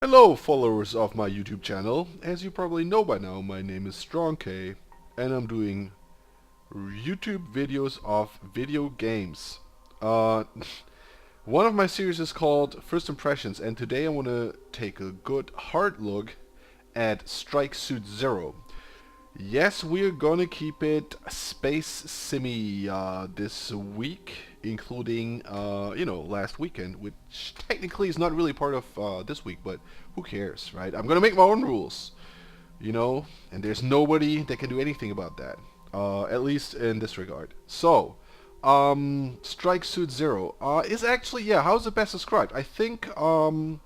Hello followers of my YouTube channel. As you probably know by now, my name is Strong K and I'm doing YouTube videos of video games. One of my series is called First Impressions, and today I want to take a good hard look at Strike Suit Zero. Yes, we're gonna keep it space simmy this week, including last weekend, which technically is not really part of this week, but who cares, right? I'm gonna make my own rules, and there's nobody that can do anything about that, at least in this regard. So, Strike Suit Zero is actually, yeah, how's it best described? I think I'm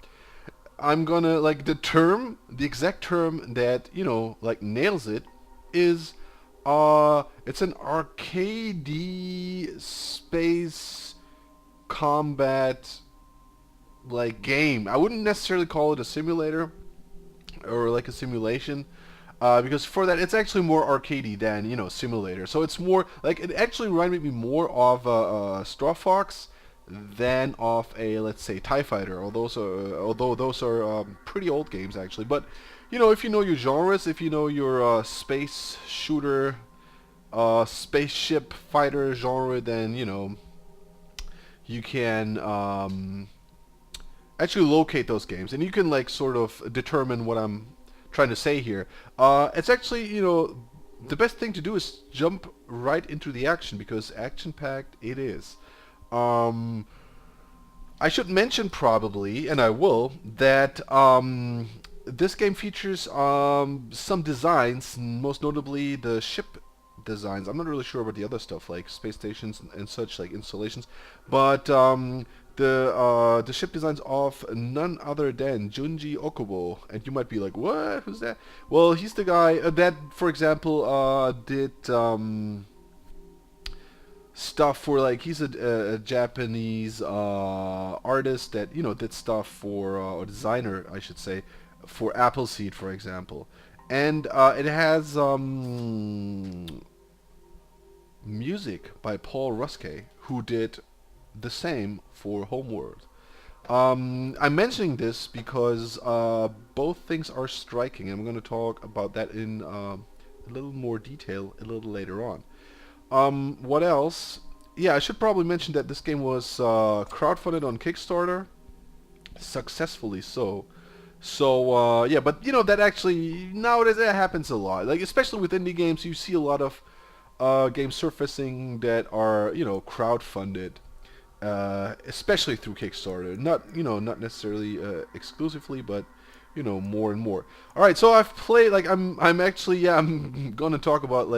gonna the exact term that nails it is it's an arcadey space combat game. I wouldn't necessarily call it a simulator or like a simulation, because for that it's actually more arcadey than simulator. So it's more like, it actually reminded me more of Straw Fox than of a, let's say, TIE Fighter. Although those are pretty old games actually. But if you know your genres, if you know your space shooter, spaceship fighter genre, then you can actually locate those games, and you can sort of determine what I'm trying to say here. It's actually, the best thing to do is jump right into the action, because action-packed it is. I should mention probably, and I will, that this game features some designs, most notably the ship designs. I'm not really sure about the other stuff, like space stations and such, like installations, but the ship designs of none other than Junji Okubo. And you might be like, what? Who's that? Well, he's the guy that, for example, did stuff for, he's a Japanese artist that did stuff for, or designer I should say, for Appleseed, for example. And it has music by Paul Ruskay, who did the same for Homeworld. I'm mentioning this because both things are striking, and I'm going to talk about that in a little more detail a little later on. What else? Yeah, I should probably mention that this game was crowdfunded on Kickstarter, successfully so. So yeah, but that actually nowadays that happens a lot. Like, especially with indie games, you see a lot of games surfacing that are crowdfunded, especially through Kickstarter. Not necessarily exclusively, but more and more. All right, so I've played, I'm actually, yeah, I'm going to talk about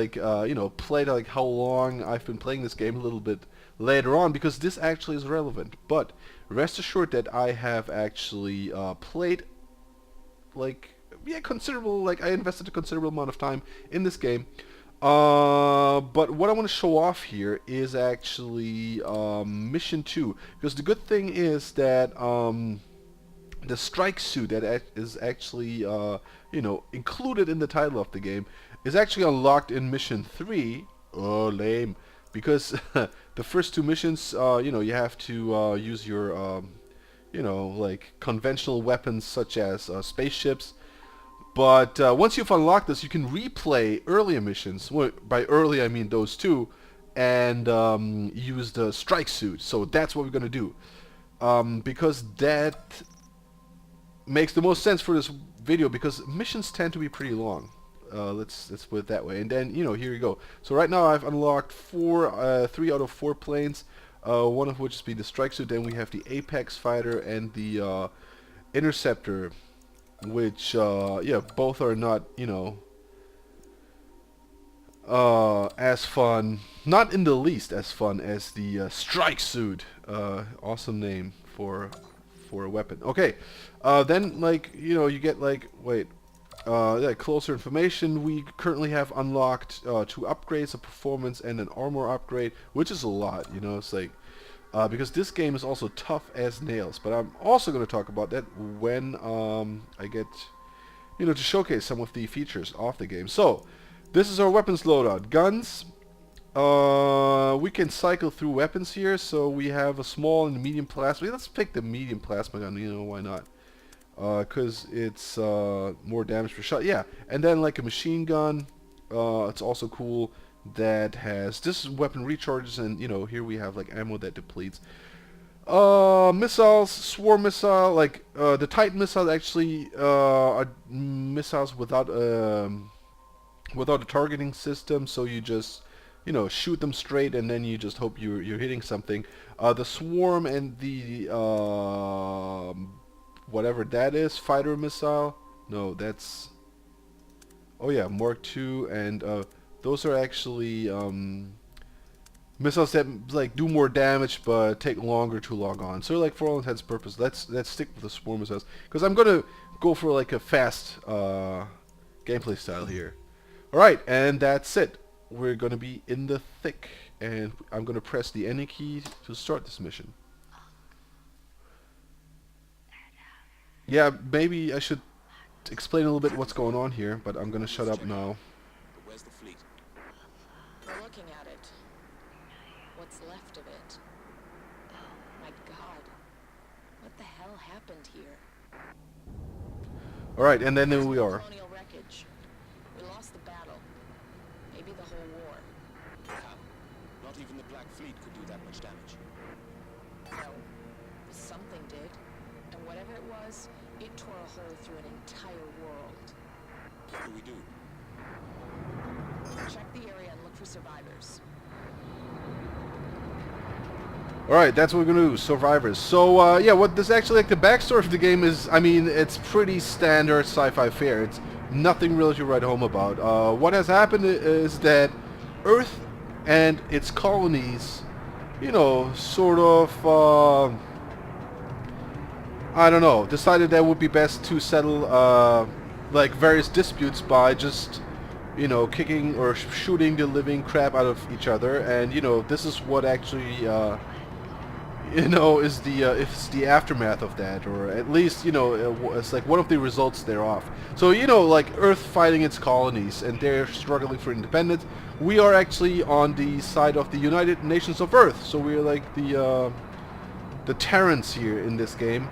played, how long I've been playing this game a little bit later on, because this actually is relevant. But rest assured that I have actually played considerable, I invested a considerable amount of time in this game. But what I want to show off here is actually Mission 2, because the good thing is that the strike suit that is actually included in the title of the game is actually unlocked in Mission 3. Oh, lame. Because the first two missions, you have to use your conventional weapons such as spaceships. But once you've unlocked this, you can replay earlier missions. Well, by early I mean those two, and use the strike suit. So that's what we're gonna do, because that makes the most sense for this video, because missions tend to be pretty long. Let's put it that way. And then here you go. So right now I've unlocked 3 out of 4 planes. One of which is the strike suit. Then we have the Apex fighter and the interceptor, which yeah, both are not as fun, not in the least as fun as the strike suit. Awesome name for a weapon. Okay, then you get yeah, closer information. We currently have unlocked 2 upgrades, a performance and an armor upgrade, which is a lot. It's because this game is also tough as nails. But I'm also going to talk about that when I get to showcase some of the features of the game. So this is our weapons loadout. Guns. We can cycle through weapons here. So we have a small and medium plasma. Let's pick the medium plasma gun. Why not? because it's more damage per shot. Yeah, and then like a machine gun, it's also cool. That has this weapon recharges, and you know here we have like ammo that depletes. Missiles, swarm missile, like the Titan missiles actually are missiles without a targeting system, so you just shoot them straight, and then you just hope you're hitting something. The swarm and the whatever that is, fighter missile. No, that's yeah, Mark II, and those are actually missiles that like do more damage but take longer to log on. So like for all intents and purposes, let's stick with the swarm missiles because I'm gonna go for like a fast gameplay style here. All right, and that's it. We're gonna be in the thick, and I'm gonna press the N key to start this mission. Yeah, maybe I should explain a little bit what's going on here, but I'm gonna shut up now. Where's the fleet? We're looking at it. What's left of it. My God. What the hell happened here? Alright, and then there we are. Colonial wreckage. We lost the battle. Maybe the whole war. How? Not even the Black Fleet could do that much damage. No. Something did. And whatever it was, it tore a hole through an entire world. What do we do? Check the area and look for survivors. Alright, that's what we're gonna do, survivors. So, yeah, what this actually, like, the backstory of the game is, I mean, it's pretty standard sci-fi fare. It's nothing really to write home about. What has happened is that Earth and its colonies, sort of, I don't know, decided that it would be best to settle, like, various disputes by just, kicking or shooting the living crap out of each other. And, this is what actually, is the aftermath of that, or at least it's like one of the results thereof. So like Earth fighting its colonies, and they're struggling for independence. We are actually on the side of the United Nations of Earth, so we're like the Terrans here in this game.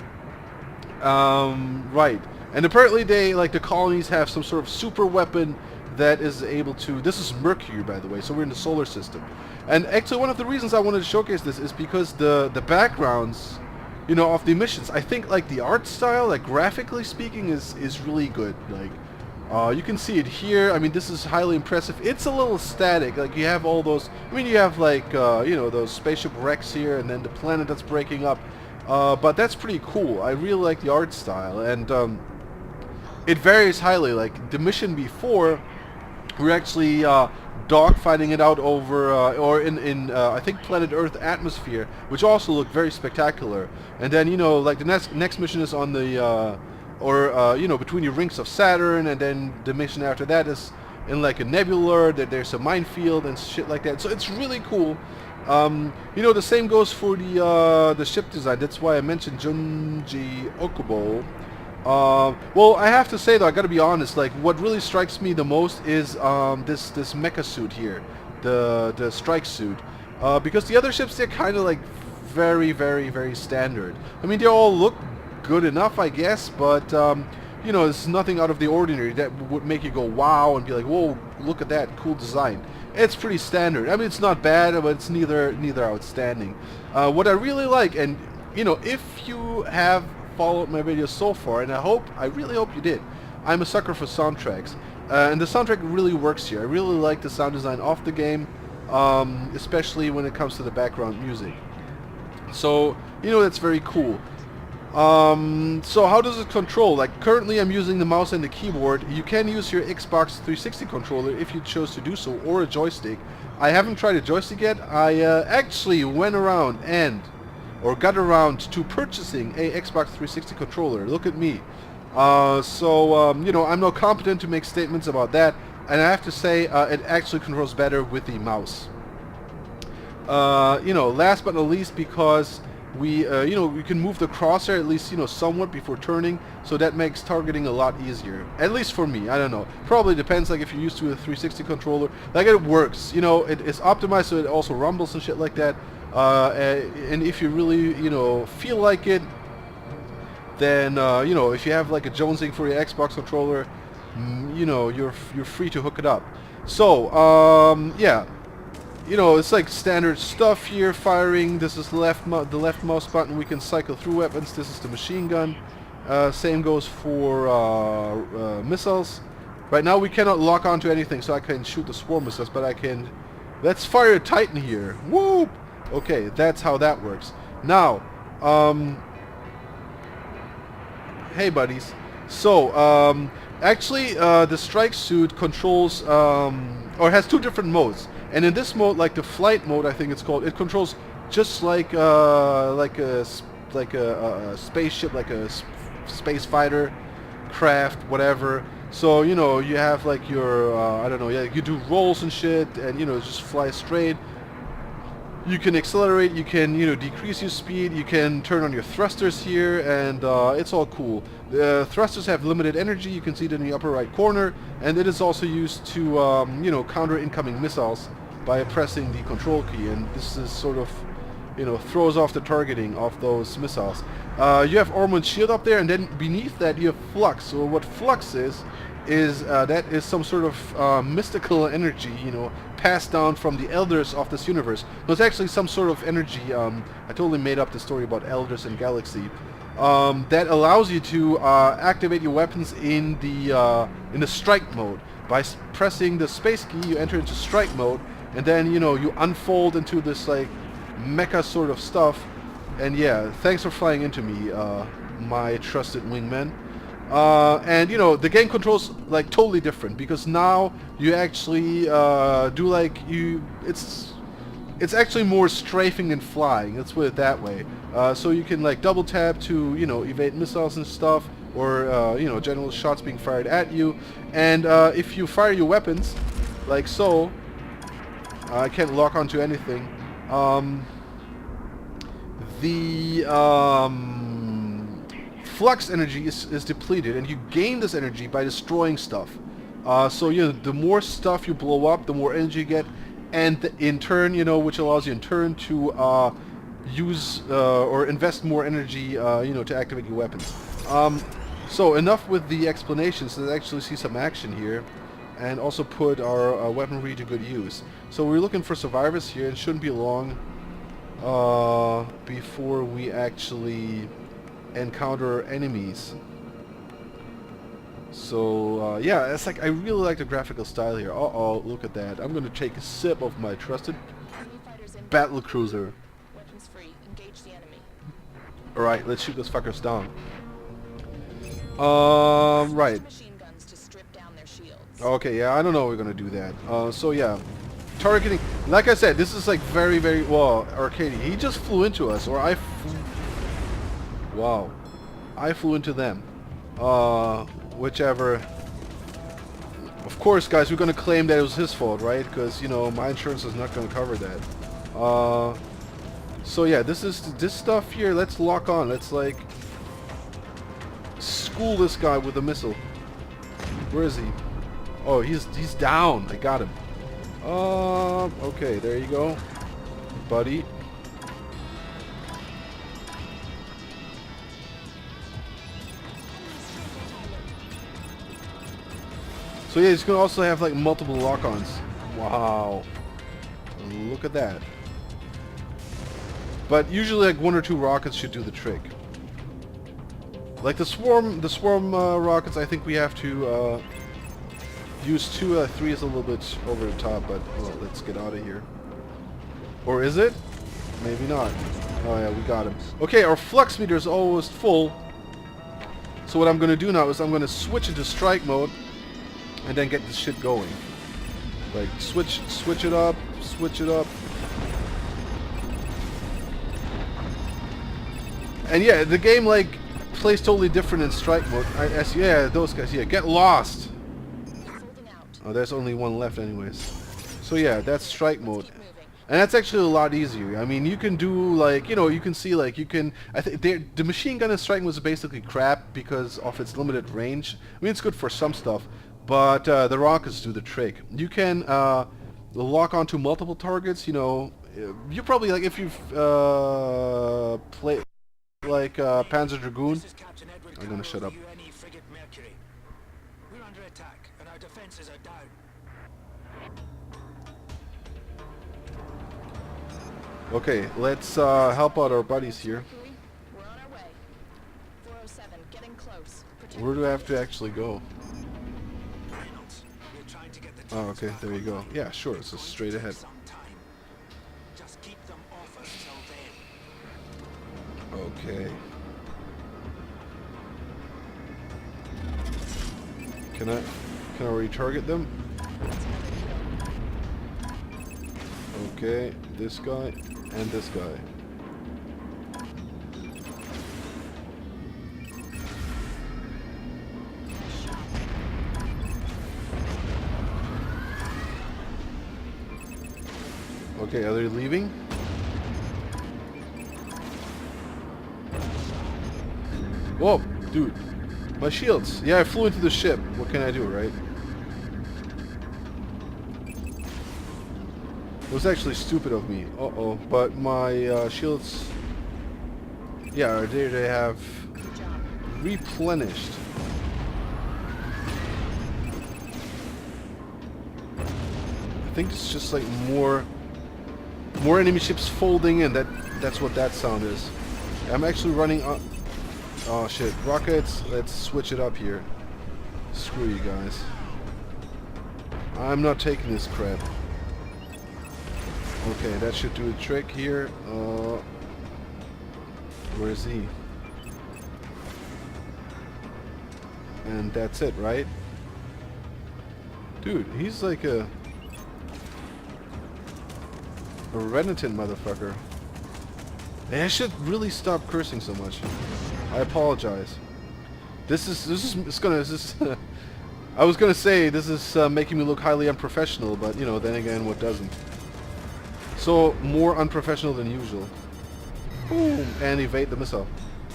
Right, and apparently they the colonies have some sort of super weapon that is able to. This is Mercury, by the way, so we're in the solar system. And actually, one of the reasons I wanted to showcase this is because the backgrounds, of the missions, I think like the art style, like graphically speaking, is really good. Like, you can see it here. I mean, this is highly impressive. It's a little static. Like you have all those. I mean, you have like those spaceship wrecks here, and then the planet that's breaking up. But that's pretty cool. I really like the art style, and it varies highly. Like the mission before, we're actually dogfighting it out over, or in I think planet Earth atmosphere, which also looked very spectacular. And then like the next mission is on the, between your rings of Saturn, and then the mission after that is in like a nebula. That there's a minefield and shit like that. So it's really cool. The same goes for the ship design. That's why I mentioned Junji Okubo. Well, I have to say though, I gotta be honest, like what really strikes me the most is this mecha suit here, the strike suit, because the other ships, they're kind of like very, very, very standard. I mean, they all look good enough, I guess, but it's nothing out of the ordinary that would make you go wow and be like, whoa, look at that cool design. It's pretty standard. I mean, it's not bad, but it's neither outstanding. What I really like, and if you have followed my videos so far, and I really hope you did. I'm a sucker for soundtracks, and the soundtrack really works here. I really like the sound design of the game, especially when it comes to the background music. So that's very cool. So how does it control? Like currently I'm using the mouse and the keyboard. You can use your Xbox 360 controller if you chose to do so, or a joystick. I haven't tried a joystick yet. I actually went around got around to purchasing a Xbox 360 controller. Look at me. I'm not competent to make statements about that, and I have to say it actually controls better with the mouse. Last but not least, because we can move the crosshair at least somewhat before turning, so that makes targeting a lot easier. At least for me. I don't know. Probably depends. Like if you're used to a 360 controller, like it works. It is optimized so it also rumbles and shit like that. And if you really feel like it, then you know, if you have like a jonesing for your Xbox controller, you know, you're free to hook it up. So yeah, you know, it's like standard stuff here. Firing. This is the left mouse button. We can cycle through weapons. This is the machine gun. Same goes for missiles. Right now we cannot lock onto anything, so I can shoot the swarm missiles, but I can... Let's fire a Titan here. Whoop! Okay, that's how that works. Now, hey buddies. So, actually, the strike suit controls, or has two different modes. And in this mode, like the flight mode, I think it's called, it controls just like a spaceship, like a space fighter, craft, whatever. So, you know, you have like your, I don't know, yeah, you do rolls and shit, and, you know, just fly straight. You can accelerate, you can, you know, decrease your speed, you can turn on your thrusters here, and it's all cool. The thrusters have limited energy, you can see it in the upper right corner, and it is also used to, you know, counter incoming missiles by pressing the control key, and this is sort of, you know, throws off the targeting of those missiles. You have armor and shield up there, and then beneath that you have flux. So what flux is that is some sort of mystical energy, you know, passed down from the elders of this universe. No, it's actually some sort of energy. I totally made up the story about elders and galaxy. That allows you to activate your weapons in the strike mode. By pressing the space key, you enter into strike mode, and then, you know, you unfold into this like mecha sort of stuff. And yeah, thanks for flying into me, my trusted wingman. And you know, the game controls like totally different, because now you actually do like it's actually more strafing than flying, let's put it that way. So you can like double tap to, you know, evade missiles and stuff, or you know, general shots being fired at you. And if you fire your weapons like so, I can't lock onto anything. The flux energy is depleted, and you gain this energy by destroying stuff. So, you know, the more stuff you blow up, the more energy you get, and in turn, you know, which allows you in turn to use or invest more energy, you know, to activate your weapons. So enough with the explanations. Let's actually see some action here, and also put our weaponry to good use. So we're looking for survivors here. It shouldn't be long before we actually encounter enemies. So yeah, it's like, I really like the graphical style here. Uh-oh, look at that. I'm gonna take a sip of my trusted battle cruiser. Weapons free. Engage the enemy. Alright, let's shoot those fuckers down. Right. Machine guns to strip down their shields. Okay, yeah, I don't know if we're gonna do that. So yeah, targeting. Like I said, this is like very, very well. Arcady, he just flew into us, or I flew. Wow, I flew into them. Whichever. Of course, guys, we're gonna claim that it was his fault, right? Because, you know, my insurance is not gonna cover that. So yeah, this stuff here. Let's lock on. Let's like school this guy with a missile. Where is he? Oh, he's down. I got him. Okay, there you go, buddy. So yeah, it's gonna also have like multiple lock-ons. Wow, look at that. But usually like one or two rockets should do the trick. Like the swarm rockets, I think we have to use 2. 3 is a little bit over the top, but well, let's get out of here. Or is it? Maybe not. Oh yeah, we got him. Okay, our flux meter is almost full. So what I'm gonna do now is I'm gonna switch into strike mode, and then get this shit going. Like switch it up, switch it up. And yeah, the game like plays totally different in strike mode. Yeah, those guys. Yeah, get lost. Oh, there's only one left anyways. So yeah, that's strike mode. And that's actually a lot easier. I mean, you can do like, you know, you can see like, you can, I think the machine gun in strike mode is basically crap because of its limited range. I mean, it's good for some stuff, but the rockets do the trick. You can lock onto multiple targets, you know. You probably, like, if you've played like Panzer Dragoon. This is Captain Edward I'm gonna Carroll shut of up. the UNE frigate Mercury. We're under attack, and our defenses are down. Okay, let's help out our buddies here. Mercury, we're on our way. 407, getting close. Protect Where do I have to actually go? Reynolds, we're trying to get the Oh, tanks okay, back there you on go. line. Yeah, sure, it's It's just going straight to ahead. take some time. Just keep them off us till then. Okay. Can I retarget them? Okay, this guy and this guy. Okay, are they leaving? Whoa, dude. My shields. Yeah, I flew into the ship. What can I do, right? It was actually stupid of me. Uh-oh. But my shields... Yeah, they have replenished. I think it's just like more enemy ships folding in. That's what that sound is. I'm actually running on... Oh shit, rockets, let's switch it up here. Screw you guys. I'm not taking this crap. Okay, that should do the trick here. Where is he? And that's it, right? Dude, he's like a renicent motherfucker. Hey, I should really stop cursing so much. I apologize. This is I was gonna say this is making me look highly unprofessional, but you know, then again, what doesn't? So more unprofessional than usual. Boom, and evade the missile.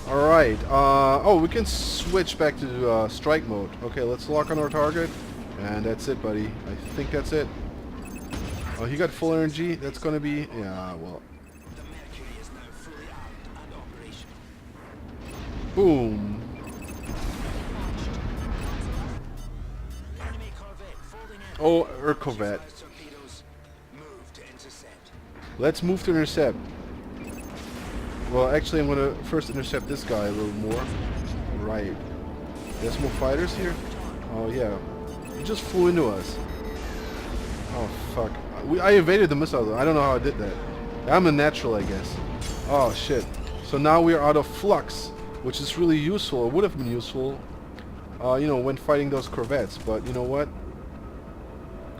All right. Oh, we can switch back to strike mode. Okay, let's lock on our target, and that's it, buddy. I think that's it. Oh, he got full energy. That's gonna be well. The Mercury is now fully armed and operational. Boom. Enemy corvette folding in. Oh, her corvette. Neutralize torpedoes. Move to intercept. Let's move to intercept. Well, actually, I'm gonna first intercept this guy a little more. Right. There's more fighters here? Oh, yeah. He just flew into us. Oh, fuck. I evaded the missile, though. I don't know how I did that. I'm a natural, I guess. Oh, shit. So now we are out of flux, which is really useful. It would have been useful, you know, when fighting those corvettes. But you know what?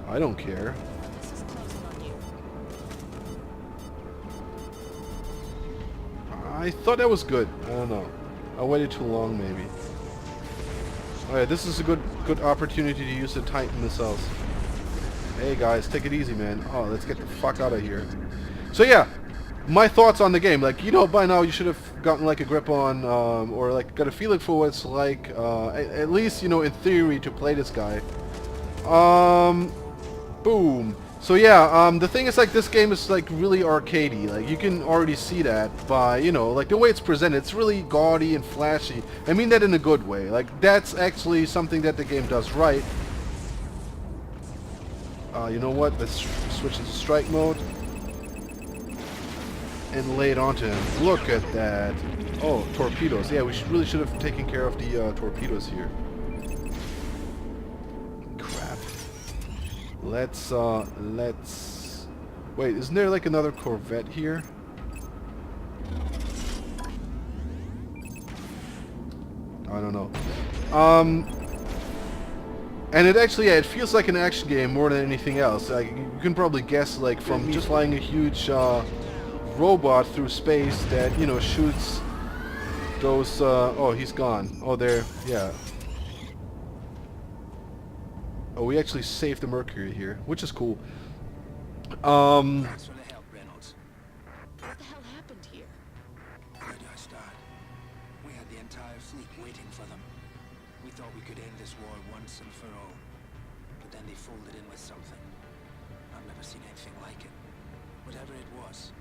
I don't care. This is closing on you. I thought that was good. I don't know. I waited too long, maybe. Alright, this is a good opportunity to use the Titan missiles. Hey guys, take it easy, man. Oh, let's get the fuck out of here. So yeah, my thoughts on the game. Like, you know, by now you should have gotten like a grip on, or like got a feeling for what it's like, at least, you know, in theory, to play this guy. Boom. So yeah, the thing is, like, this game is like really arcadey. Like, you can already see that by, you know, like the way it's presented. It's really gaudy and flashy. I mean that in a good way. Like, that's actually something that the game does right. You know what? Let's switch into strike mode and lay it onto him. Look at that. Oh, torpedoes. Yeah, we really should have taken care of the torpedoes here. Crap. Let's wait, isn't there like another corvette here? I don't know. And it actually, yeah, it feels like an action game more than anything else. Like, you can probably guess, like, from just flying a huge robot through space that, you know, shoots those, oh, he's gone. Oh, there, yeah. Oh, we actually saved the Mercury here, which is cool. Thanks for the help, Reynolds. What the hell happened here? Where do I start? We had the entire fleet waiting for them. We thought we could end this war once and for all. But then they folded in with something. I've never seen anything like it. Whatever it was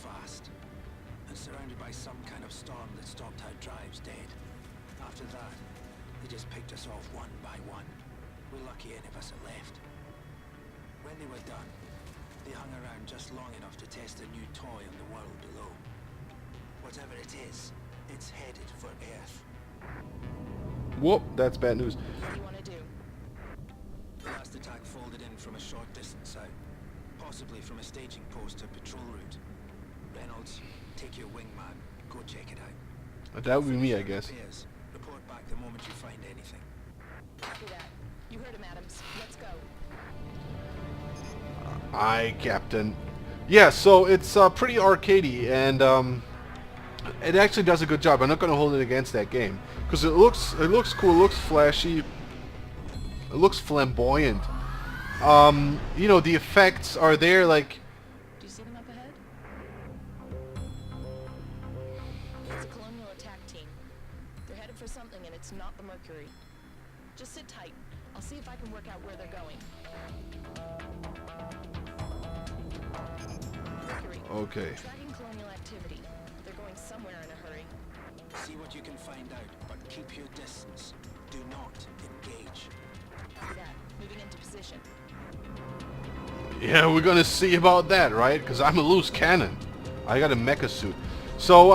fast. and surrounded by some kind of storm that stopped our drives dead. After that, they just picked us off one by one. We're lucky any of us are left. When they were done, they hung around just long enough to test a new toy on the world below. Whatever it is, it's headed for Earth. Whoop, that's bad news. What do you want to do? The last attack folded in from a short distance out, possibly from a staging post or patrol route. Reynolds, take your wingman, go check it out. That would be me, I guess. Repairs. Report back the moment you find anything. Copy that. You heard him, Adams. Let's go. Aye, Captain. Yeah, so it's pretty arcadey, and it actually does a good job. I'm not going to hold it against that game because it looks cool, it looks flashy, it looks flamboyant. You know, the effects are there, like. Do you see them up ahead? It's a colonial attack team. They're headed for something, and it's not the Mercury. Just sit tight. I'll see if I can work out where they're going. Mercury. Okay. Tracking colonial activity. They're going somewhere in a hurry. See what you can find out, but keep your distance. Do not engage. Copy that. Moving into position. Yeah, we're gonna see about that, right? Because I'm a loose cannon. I got a mecha suit. So,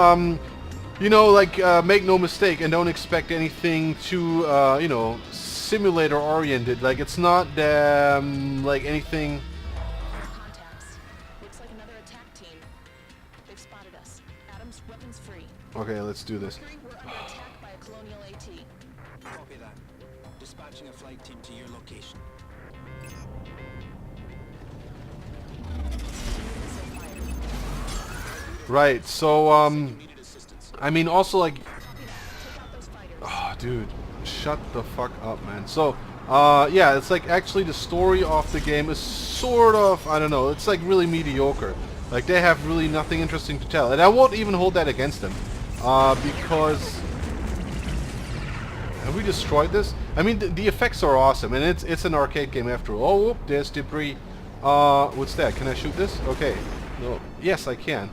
you know, like, make no mistake and don't expect anything too, you know, simulator oriented. Like, it's not, like anything. Contacts. Looks like another attack team. They've spotted us. Adams, weapons free. Okay, let's do this. Mercury, we're under attack by a colonial AT. Copy that. Dispatching a flight team to your location. Right, so, Needed assistance. I mean, also, like, Copy that. Take out those fighters. oh, dude, shut the fuck up, man. So, yeah, it's like actually the story of the game is sort of, I don't know, it's like really mediocre. Like, they have really nothing interesting to tell. And I won't even hold that against them. Because... Have we destroyed this? I mean, the effects are awesome, and it's an arcade game after all. Oh, whoop, there's debris. What's that? Can I shoot this? Okay. No. Yes, I can.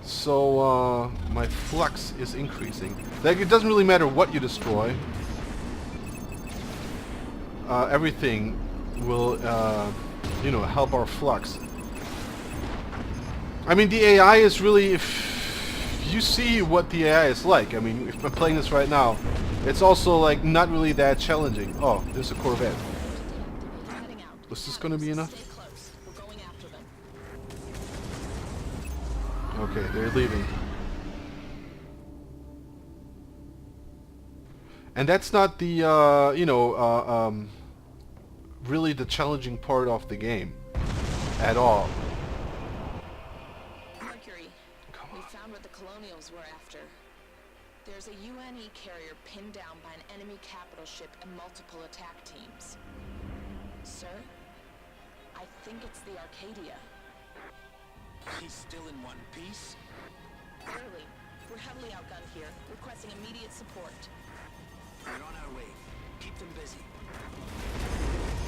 So, my flux is increasing. Like, it doesn't really matter what you destroy. Everything will, you know, help our flux. I mean, the AI is really... If you see what the AI is like, I mean, if I'm playing this right now, it's also, like, not really that challenging. Oh, there's a Corvette. Heading out. Was this gonna be enough? Stay close. We're going after them. Okay, they're leaving. And that's not the, you know, really the challenging part of the game. At all. Mercury, we found what the colonials were after. There's a UNE carrier pinned down by an enemy capital ship and multiple attack teams. Sir, I think it's the Arcadia. He's still in one piece? Barely. We're heavily outgunned here, requesting immediate support. We're on our way. Keep them busy.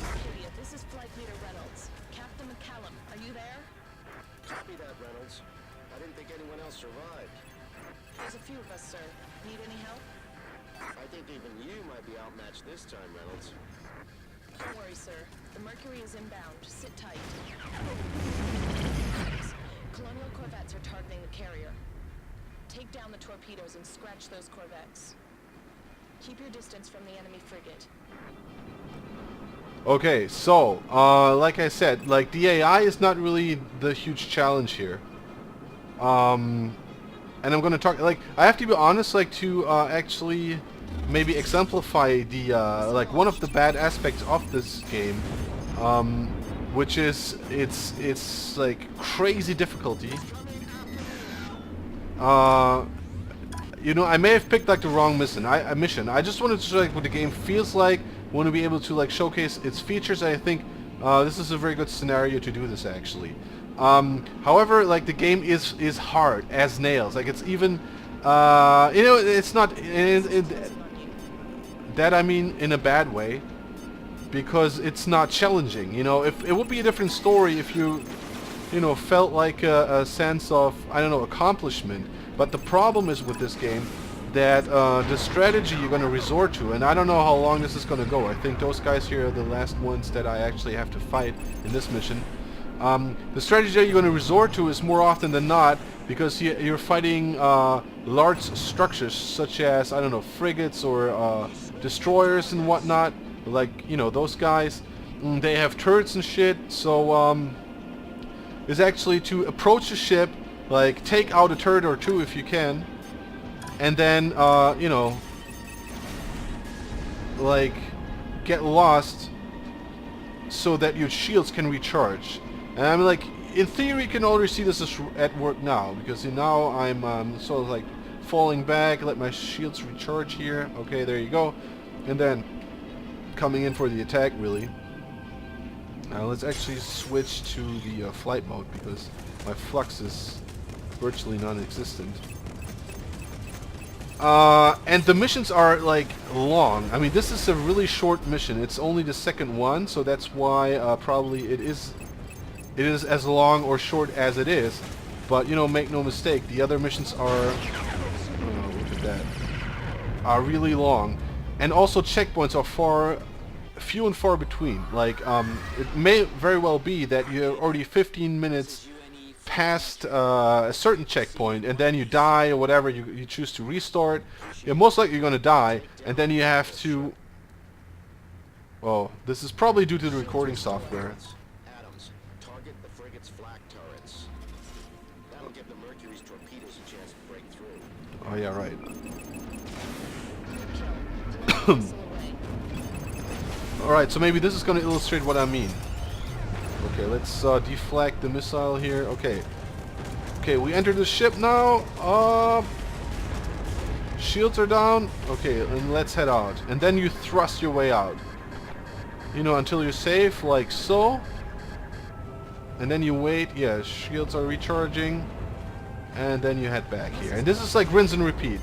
Arcadia, this is Flight Leader Reynolds. Captain McCallum, are you there? Copy that, Reynolds. I didn't think anyone else survived. There's a few of us, sir. Need any help? I think even you might be outmatched this time, Reynolds. Don't worry, sir. The Mercury is inbound. Sit tight. Colonial corvettes are targeting the carrier. Take down the torpedoes and scratch those corvettes. Keep your distance from the enemy frigate. Okay, so, like I said, like, the AI is not really the huge challenge here. And I'm gonna talk, like, I have to be honest, like, to, actually maybe exemplify the, like, one of the bad aspects of this game, which is, it's, like, crazy difficulty. You know, I may have picked, like, the wrong mission. I just wanted to show, like, what the game feels like. Want to be able to, like, showcase its features. I think this is a very good scenario to do this, actually. However, like, the game is hard as nails. Like, it's even, you know, it's not that, I mean, in a bad way, because it's not challenging. You know, if it would be a different story if you you know, felt like a sense of, I don't know, accomplishment. But the problem is with this game that the strategy you're going to resort to, and I don't know how long this is going to go. I think those guys here are the last ones that I actually have to fight in this mission. The strategy that you're going to resort to is more often than not because you're fighting large structures such as, I don't know, frigates or destroyers and whatnot. Like, you know, those guys. They have turrets and shit, so is actually to approach the ship, like take out a turret or two if you can, and then you know, like get lost so that your shields can recharge. And I'm like, in theory you can already see this is at work now, because now I'm sort of like falling back, let my shields recharge here. Okay, there you go. And then coming in for the attack, really. Let's actually switch to the flight mode, because my flux is virtually non-existent. And the missions are like long. I mean, this is a really short mission. It's only the second one, so that's why probably it is as long or short as it is. But you know, make no mistake, the other missions are look at that, are really long, and also checkpoints are few and far between. Like it may very well be that you're already 15 minutes past a certain checkpoint, and then you die or whatever, you choose to restart. You're most likely going to die, and then you have to... Oh, this is probably due to the recording software. Adams, target the frigate's flak turrets. That'll give the Mercury's torpedoes a chance to break through. Oh yeah, right. Alright, so maybe this is going to illustrate what I mean. Okay, let's deflect the missile here. Okay. Okay, we enter the ship now. Shields are down. Okay, and let's head out. And then you thrust your way out. You know, until you're safe, like so. And then you wait. Yeah, shields are recharging. And then you head back here. And this is like rinse and repeat.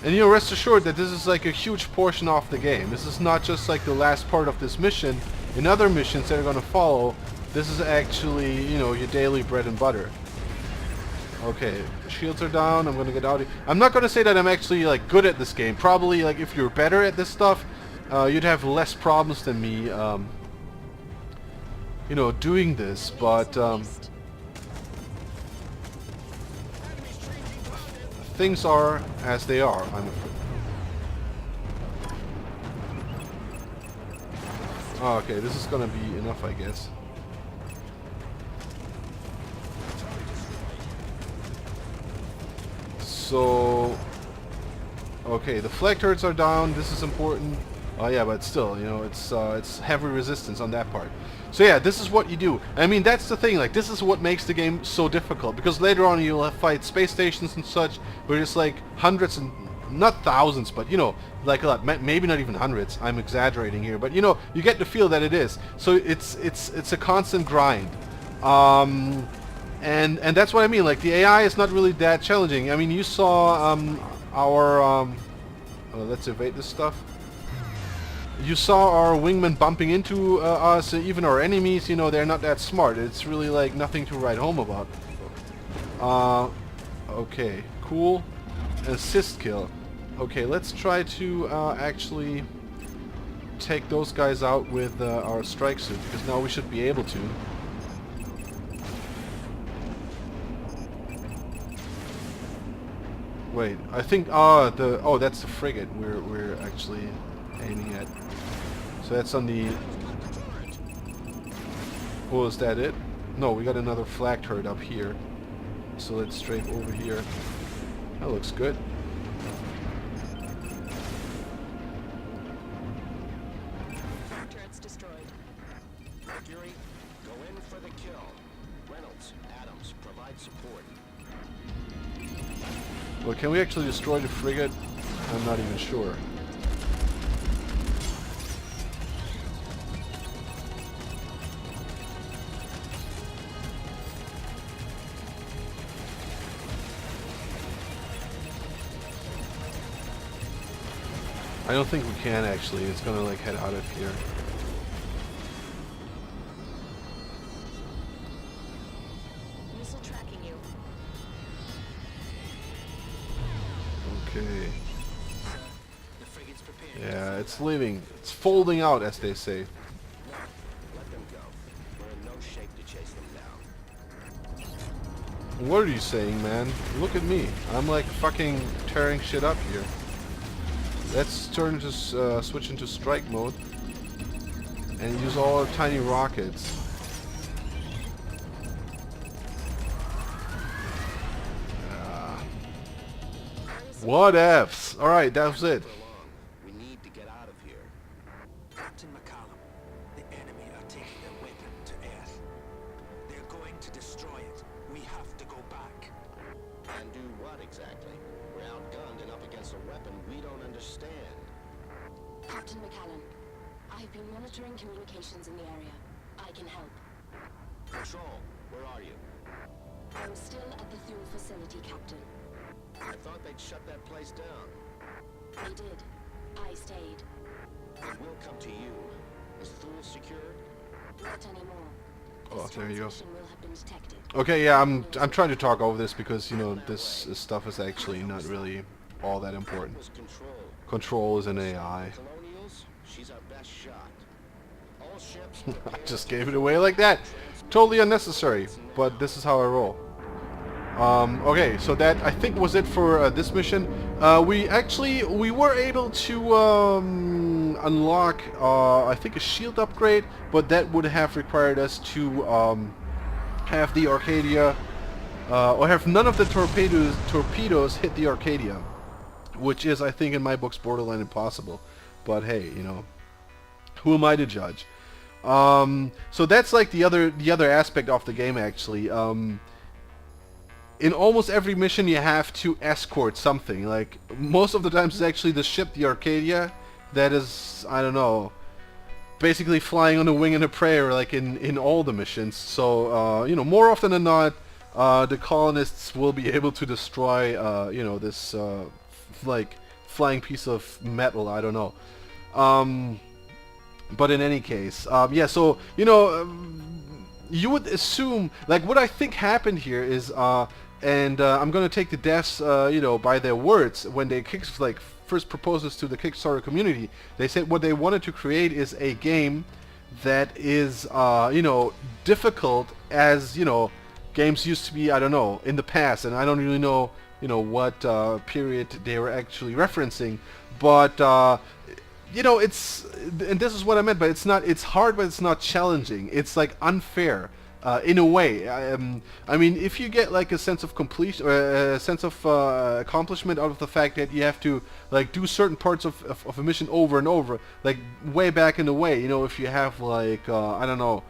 And you know, rest assured that this is like a huge portion of the game. This is not just like the last part of this mission. In other missions that are going to follow, this is actually, you know, your daily bread and butter. Okay, shields are down. I'm going to get out of here. I'm not going to say that I'm actually like good at this game. Probably like if you're better at this stuff, you'd have less problems than me, you know, doing this. But things are as they are, I'm afraid. Oh, okay, this is gonna be enough, I guess. So, okay, the flag turrets are down. This is important. Oh yeah, but still, you know, it's heavy resistance on that part. So yeah, this is what you do. I mean, that's the thing. Like, this is what makes the game so difficult, because later on you'll fight space stations and such, where it's like hundreds and not thousands, but you know, like a lot. Maybe not even hundreds. I'm exaggerating here, but you know, you get the feel that it is. So it's a constant grind. And that's what I mean. Like, the AI is not really that challenging. I mean, you saw our let's evade this stuff. You saw our wingmen bumping into us, even our enemies. You know, they're not that smart. It's really like nothing to write home about. Okay, cool. Assist kill. Okay, let's try to actually take those guys out with our strike suit, because now we should be able to. Wait, I think that's the frigate we're actually aiming at. So that's on the... Oh, is that it? No, we got another flag turret up here. So let's strafe over here. That looks good. Turrets destroyed. Mercury, go in for the kill. Reynolds, Adams, provide support. Well, can we actually destroy the frigate? I'm not even sure. I don't think we can actually. It's gonna like head out of here. It's leaving. It's folding out, as they say. No, let them go. We're in no shape to chase them down. What are you saying, man? Look at me. I'm like fucking tearing shit up here. Let's turn to switch into strike mode and use all our tiny rockets. What ifs? Alright, that was it. We need to get out of here. Captain McCallum, the enemy are taking their weapon to Earth. They're going to destroy it. We have to go back. And do what exactly? We're outgunned and up against a weapon we don't understand. Captain McCallum, I've been monitoring communications in the area. I can help. Control, where are you? I'm still at the Thule facility, Captain. I thought they'd shut that place down. They did. I stayed. And we'll come to you. Is Thule secured? Not anymore. Oh, there you go. Transmission will have been detected. Okay, yeah, I'm trying to talk over this because, you know, this stuff is actually not really all that important. Was Control. Control is an AI. Colonials, she's our best shot. All ships. I just gave it away like that. Totally unnecessary, but this is how I roll. Okay, so that I think was it for this mission. We were able to unlock I think a shield upgrade, but that would have required us to have the Arcadia or have none of the torpedoes hit the Arcadia, which is, I think, in my books borderline impossible. But hey, you know, who am I to judge? So that's like the other aspect of the game, actually. In almost every mission you have to escort something. Like, most of the times it's actually the ship, the Arcadia, that is, I don't know, basically flying on a wing and a prayer, like in all the missions. So, you know, more often than not, the colonists will be able to destroy, you know, this, like, flying piece of metal, I don't know. But in any case, yeah, so, you know, you would assume, like, what I think happened here is, and I'm going to take the devs, you know, by their words. When they first proposed this to the Kickstarter community, they said what they wanted to create is a game that is, you know, difficult as, you know, games used to be, I don't know, in the past. And I don't really know, you know, what period they were actually referencing. But, you know, it's, and this is what I meant, but it's hard, but it's not challenging. It's like unfair. In a way, I mean, if you get like a sense of completion, a sense of accomplishment out of the fact that you have to like do certain parts of a mission over and over, like way back in the way, you know, if you have like I don't know,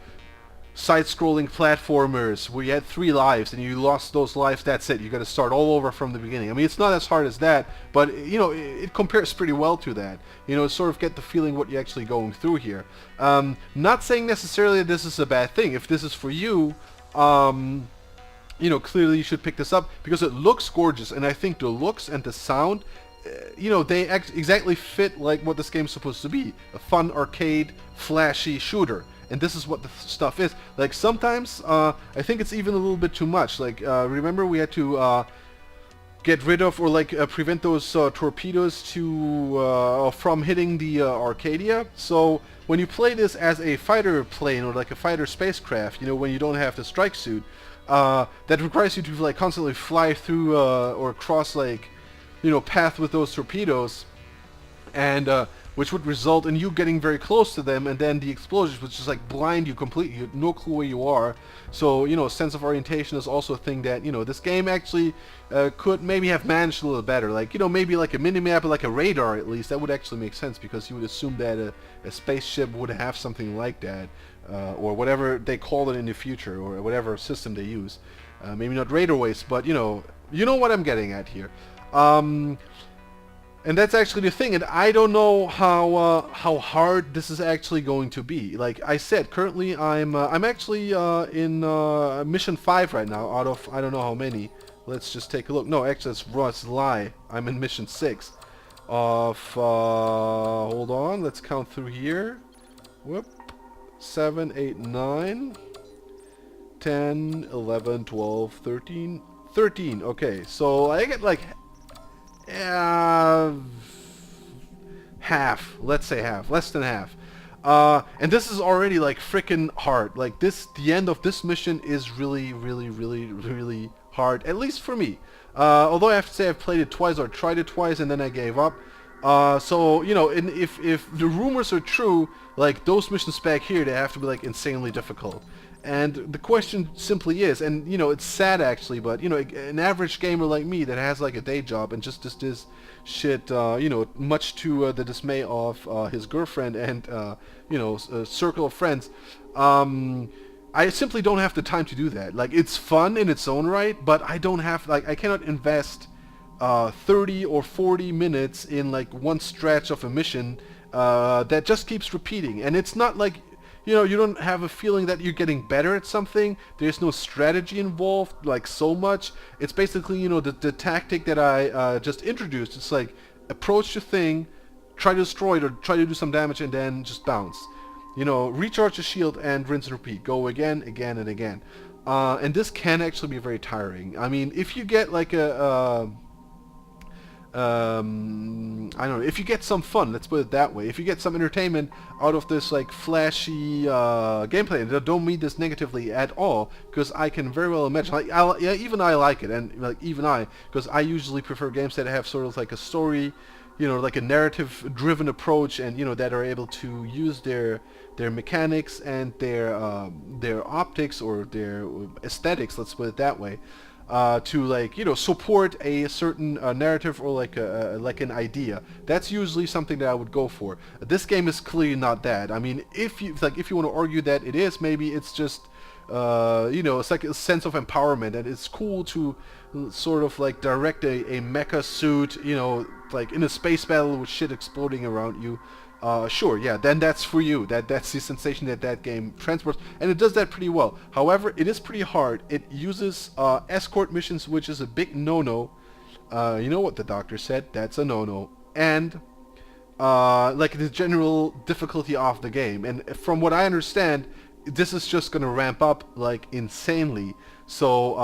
side-scrolling platformers where you had 3 lives and you lost those lives, that's it. You got to start all over from the beginning. I mean, it's not as hard as that, but you know, it compares pretty well to that. You know, sort of get the feeling what you're actually going through here. Not saying necessarily that this is a bad thing. If this is for you, you know, clearly you should pick this up because it looks gorgeous, and I think the looks and the sound, you know, they exactly fit like what this game's supposed to be. A fun arcade, flashy shooter. And this is what the stuff is. Like, sometimes, I think it's even a little bit too much. Like, remember we had to get rid of or, like, prevent those torpedoes from hitting the Arcadia. So, when you play this as a fighter plane or, like, a fighter spacecraft, you know, when you don't have the strike suit, that requires you to, like, constantly fly through or cross, like, you know, path with those torpedoes. And, which would result in you getting very close to them, and then the explosions would just like blind you completely. You have no clue where you are. So, you know, sense of orientation is also a thing that, you know, this game actually could maybe have managed a little better. Like, you know, maybe like a minimap or like a radar at least. That would actually make sense, because you would assume that a spaceship would have something like that, or whatever they call it in the future, or whatever system they use. Maybe not radar waste, but you know what I'm getting at here. And that's actually the thing, and I don't know how hard this is actually going to be. Like I said, currently I'm actually in mission 5 right now out of I don't know how many. Let's just take a look. No, actually it's a lie. I'm in mission 6 of hold on, let's count through here. Whoop. 7, 8, 9, 10, 11, 12, 13. 13. Okay, so I get like half, let's say half, less than half. And this is already like freaking hard. Like the end of this mission is really, really, really, really hard, at least for me. Although I have to say I've played it twice or tried it twice and then I gave up. So, you know, if the rumors are true, like those missions back here, they have to be like insanely difficult. And the question simply is, and you know, it's sad actually, but you know, an average gamer like me that has like a day job and just does this shit, you know, much to the dismay of his girlfriend and you know, a circle of friends, I simply don't have the time to do that. Like, it's fun in its own right, but I don't have, like, I cannot invest 30 or 40 minutes in like one stretch of a mission that just keeps repeating. And it's not like, you know, you don't have a feeling that you're getting better at something. There's no strategy involved, like, so much. It's basically, you know, the tactic that I just introduced. It's like, approach the thing, try to destroy it or try to do some damage, and then just bounce. You know, recharge the shield and rinse and repeat. Go again, again, and again. And this can actually be very tiring. I mean, if you get like I don't know, if you get some fun, let's put it that way, if you get some entertainment out of this like flashy gameplay, and I don't mean this negatively at all, because I can very well imagine, like, yeah, even I like it, and like even I, because I usually prefer games that have sort of like a story, you know, like a narrative driven approach, and you know, that are able to use their mechanics and their optics or their aesthetics, let's put it that way, to, like, you know, support a certain narrative or like an idea. That's usually something that I would go for. This game is clearly not that. I mean, if you want to argue that it is, maybe it's just you know, it's like a sense of empowerment, and it's cool to sort of like direct a mecha suit, you know, like in a space battle with shit exploding around you. Sure, yeah, then that's for you. That's the sensation that game transports, and it does that pretty well. However, it is pretty hard. It uses escort missions, which is a big no-no. You know what the doctor said? That's a no-no. And like the general difficulty of the game. And from what I understand, this is just gonna ramp up like insanely. So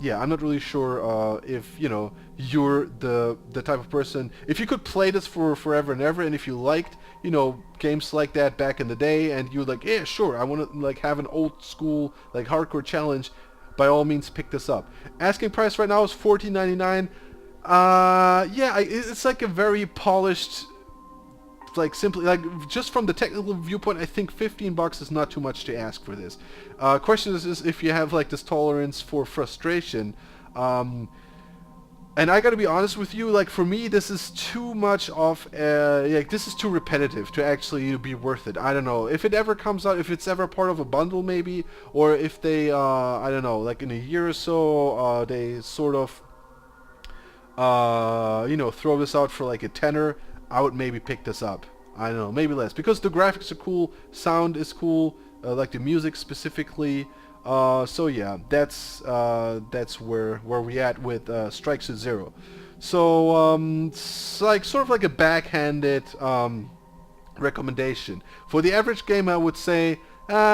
yeah, I'm not really sure if, you know, you're the type of person, if you could play this for forever and ever, and if you liked, you know, games like that back in the day, and you're like, yeah, sure, I want to like have an old school like hardcore challenge, by all means pick this up. Asking price right now is $14.99. Yeah, it's like a very polished, like, simply, like, just from the technical viewpoint, I think $15 is not too much to ask for this. Question is if you have like this tolerance for frustration. And I gotta be honest with you, like, for me, this is too much of like, this is too repetitive to actually be worth it. I don't know if it ever comes out, if it's ever part of a bundle maybe, or if they I don't know, like in a year or so they sort of you know, throw this out for like a tenner, I would maybe pick this up. I don't know, maybe less, because the graphics are cool, sound is cool, like the music specifically. So yeah, that's where we at with Strike Suit Zero. So it's like sort of like a backhanded recommendation. For the average game, I would say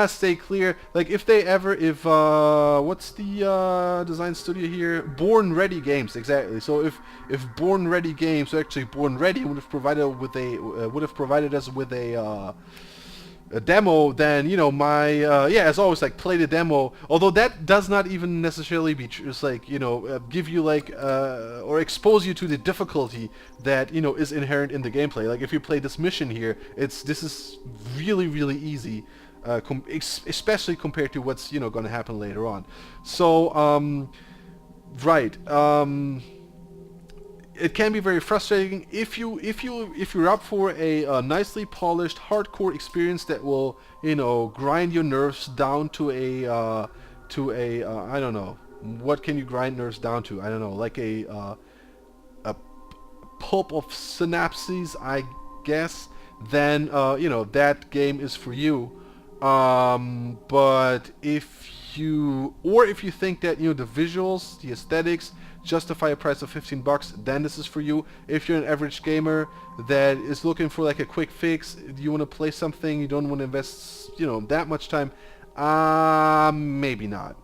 stay clear. Like, if what's the design studio here? Born Ready Games, exactly. So if Born Ready Games, or actually Born Ready, would have provided us with a demo, then, you know, my yeah, as always, like, play the demo. Although that does not even necessarily be just like, you know, give you like or expose you to the difficulty that, you know, is inherent in the gameplay. Like, if you play this mission here, this is really, really easy, especially compared to what's, you know, going to happen later on. So right, it can be very frustrating if you're up for a nicely polished hardcore experience that will, you know, grind your nerves down to a I don't know, what can you grind nerves down to? I don't know, like a pulp of synapses, I guess. Then you know, that game is for you. But if you think that, you know, the visuals, the aesthetics justify a price of $15, then this is for you. If you're an average gamer that is looking for like a quick fix, you want to play something, you don't want to invest, you know, that much time, maybe not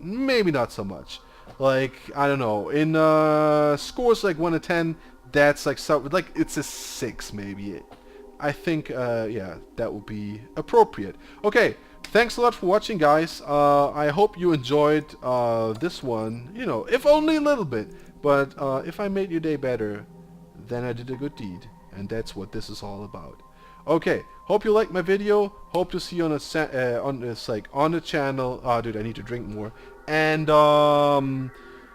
so much. Like, I don't know, in scores like 1 to 10, that's like, so like, it's a 6 maybe. I think, yeah, that would be appropriate. Okay, thanks a lot for watching, guys. I hope you enjoyed this one, you know, if only a little bit. But if I made your day better, then I did a good deed. And that's what this is all about. Okay, hope you liked my video. Hope to see you on the channel. Oh, dude, I need to drink more. And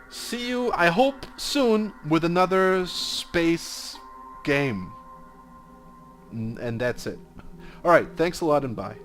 see you, I hope, soon with another space game. And that's it. Alright, thanks a lot and bye.